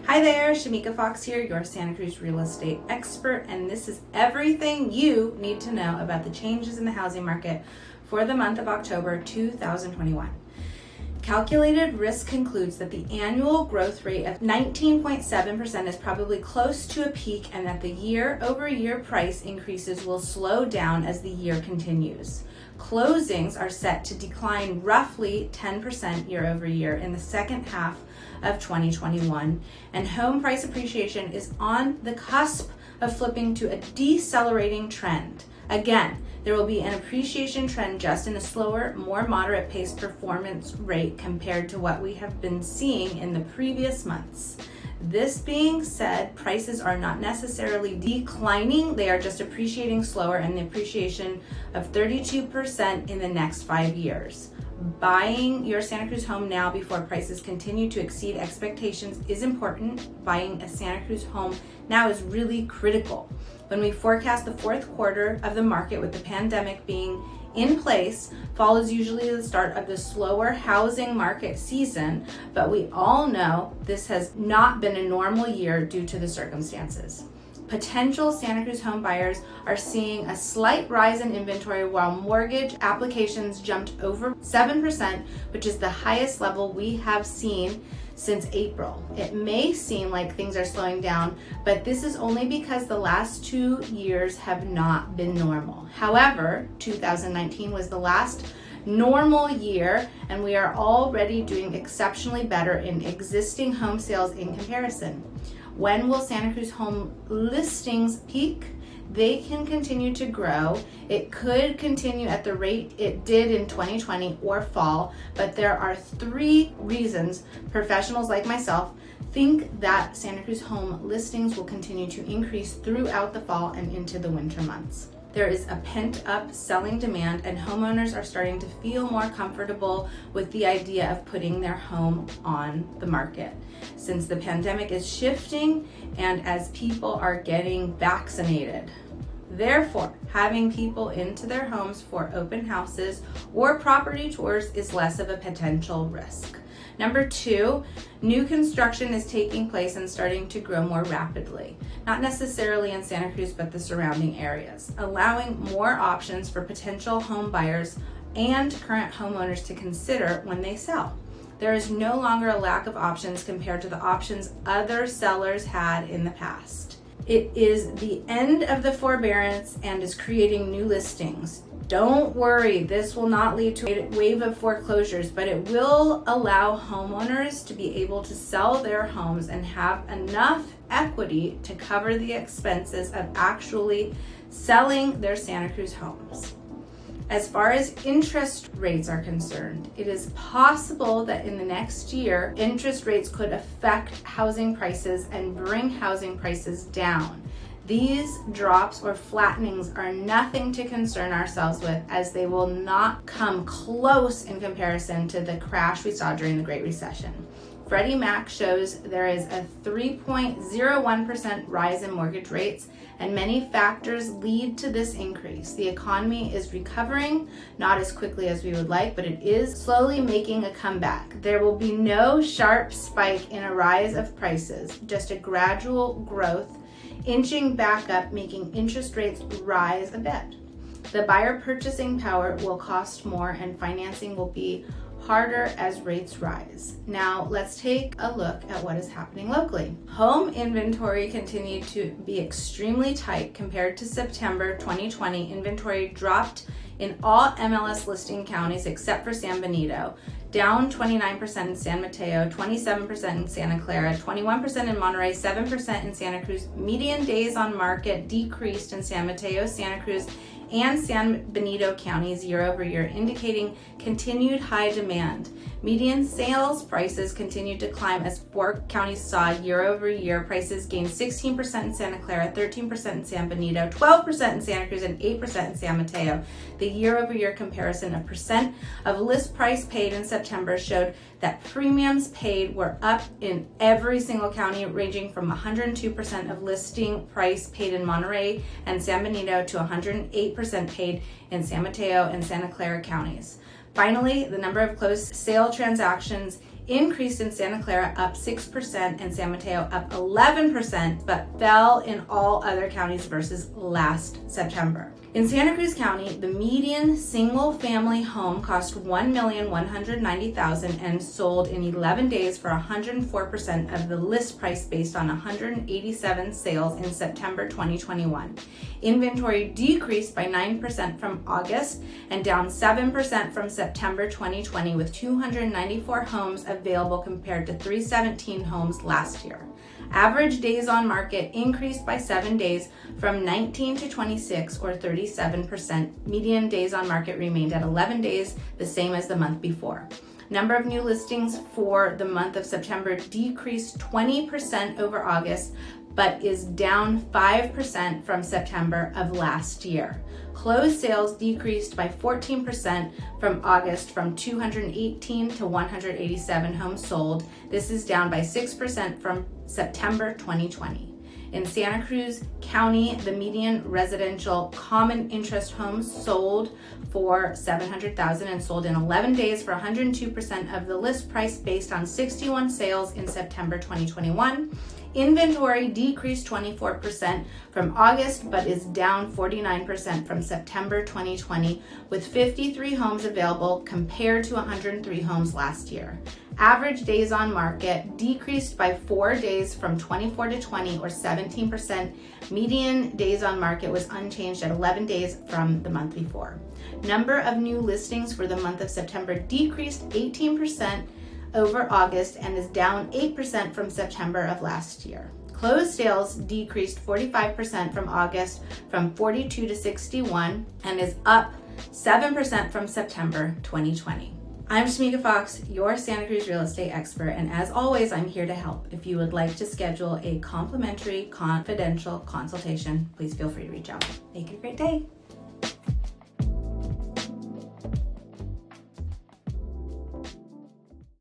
Hi there, Shemeika Fox here, your Santa Cruz real estate expert, and this is everything you need to know about the changes in the housing market for the month of October 2021. Calculated risk concludes that the annual growth rate of 19.7% is probably close to a peak and that the year-over-year price increases will slow down as the year continues. Closings are set to decline roughly 10% year over year in the second half of 2021, and home price appreciation is on the cusp of flipping to a decelerating trend. Again, there will be an appreciation trend, just in a slower, more moderate paced performance rate compared to what we have been seeing in the previous months. This being said, prices are not necessarily declining, they are just appreciating slower, and the appreciation of 32% in the next 5 years. Buying your Santa Cruz home now before prices continue to exceed expectations is important. Buying a Santa Cruz home now is really critical. When we forecast the fourth quarter of the market with the pandemic being in place, fall is usually the start of the slower housing market season, but we all know this has not been a normal year due to the circumstances. Potential Santa Cruz home buyers are seeing a slight rise in inventory while mortgage applications jumped over 7%, which is the highest level we have seen since April. It may seem like things are slowing down, but this is only because the last 2 years have not been normal. However, 2019 was the last normal year, and we are already doing exceptionally better in existing home sales in comparison. When will Santa Cruz home listings peak? They can continue to grow. It could continue at the rate it did in 2020 or fall, but there are 3 reasons professionals like myself think that Santa Cruz home listings will continue to increase throughout the fall and into the winter months. There is a pent-up selling demand, and homeowners are starting to feel more comfortable with the idea of putting their home on the market. Since the pandemic is shifting and as people are getting vaccinated. Therefore, having people into their homes for open houses or property tours is less of a potential risk. Number 2, new construction is taking place and starting to grow more rapidly, not necessarily in Santa Cruz, but the surrounding areas, allowing more options for potential home buyers and current homeowners to consider when they sell. There is no longer a lack of options compared to the options other sellers had in the past. It is the end of the forbearance and is creating new listings. Don't worry, this will not lead to a wave of foreclosures, but it will allow homeowners to be able to sell their homes and have enough equity to cover the expenses of actually selling their Santa Cruz homes. As far as interest rates are concerned, it is possible that in the next year, interest rates could affect housing prices and bring housing prices down. These drops or flattenings are nothing to concern ourselves with, as they will not come close in comparison to the crash we saw during the Great Recession. Freddie Mac shows there is a 3.01% rise in mortgage rates, and many factors lead to this increase. The economy is recovering, not as quickly as we would like, but it is slowly making a comeback. There will be no sharp spike in a rise of prices, just a gradual growth, inching back up, making interest rates rise a bit. The buyer purchasing power will cost more, and financing will be harder as rates rise. Now let's take a look at what is happening locally. Home inventory continued to be extremely tight compared to September 2020. Inventory dropped in all MLS listing counties except for San Benito, down 29% in San Mateo, 27% in Santa Clara, 21% in Monterey, 7% in Santa Cruz. Median days on market decreased in San Mateo, Santa Cruz, and San Benito counties year over year, indicating continued high demand. Median sales prices continued to climb as 4 counties saw year over year. Prices gained 16% in Santa Clara, 13% in San Benito, 12% in Santa Cruz, and 8% in San Mateo. The year over year comparison of percent of list price paid in September showed that premiums paid were up in every single county, ranging from 102% of listing price paid in Monterey and San Benito to 108% paid in San Mateo and Santa Clara counties. Finally, the number of closed sale transactions increased in Santa Clara up 6% and San Mateo up 11%, but fell in all other counties versus last September. In Santa Cruz County, the median single-family home cost $1,190,000 and sold in 11 days for 104% of the list price based on 187 sales in September 2021. Inventory decreased by 9% from August and down 7% from September 2020, with 294 homes available compared to 317 homes last year. Average days on market increased by 7 days from 19 to 26, or 37%. Median days on market remained at 11 days, the same as the month before. Number of new listings for the month of September decreased 20% over August, but is down 5% from September of last year. Closed sales decreased by 14% from August, from 218 to 187 homes sold. This is down by 6% from September 2020. In Santa Cruz County, the median residential common interest homes sold for $700,000 and sold in 11 days for 102% of the list price based on 61 sales in September 2021. Inventory decreased 24% from August, but is down 49% from September 2020, with 53 homes available compared to 103 homes last year. Average days on market decreased by 4 days from 24 to 20, or 17%. Median days on market was unchanged at 11 days from the month before. Number of new listings for the month of September decreased 18% over August and is down 8% from September of last year. Closed sales decreased 45% from August, from 42 to 61, and is up 7% from September 2020. I'm Shemeika Fox, your Santa Cruz real estate expert, and as always, I'm here to help. If you would like to schedule a complimentary confidential consultation, please feel free to reach out. Make it a great day.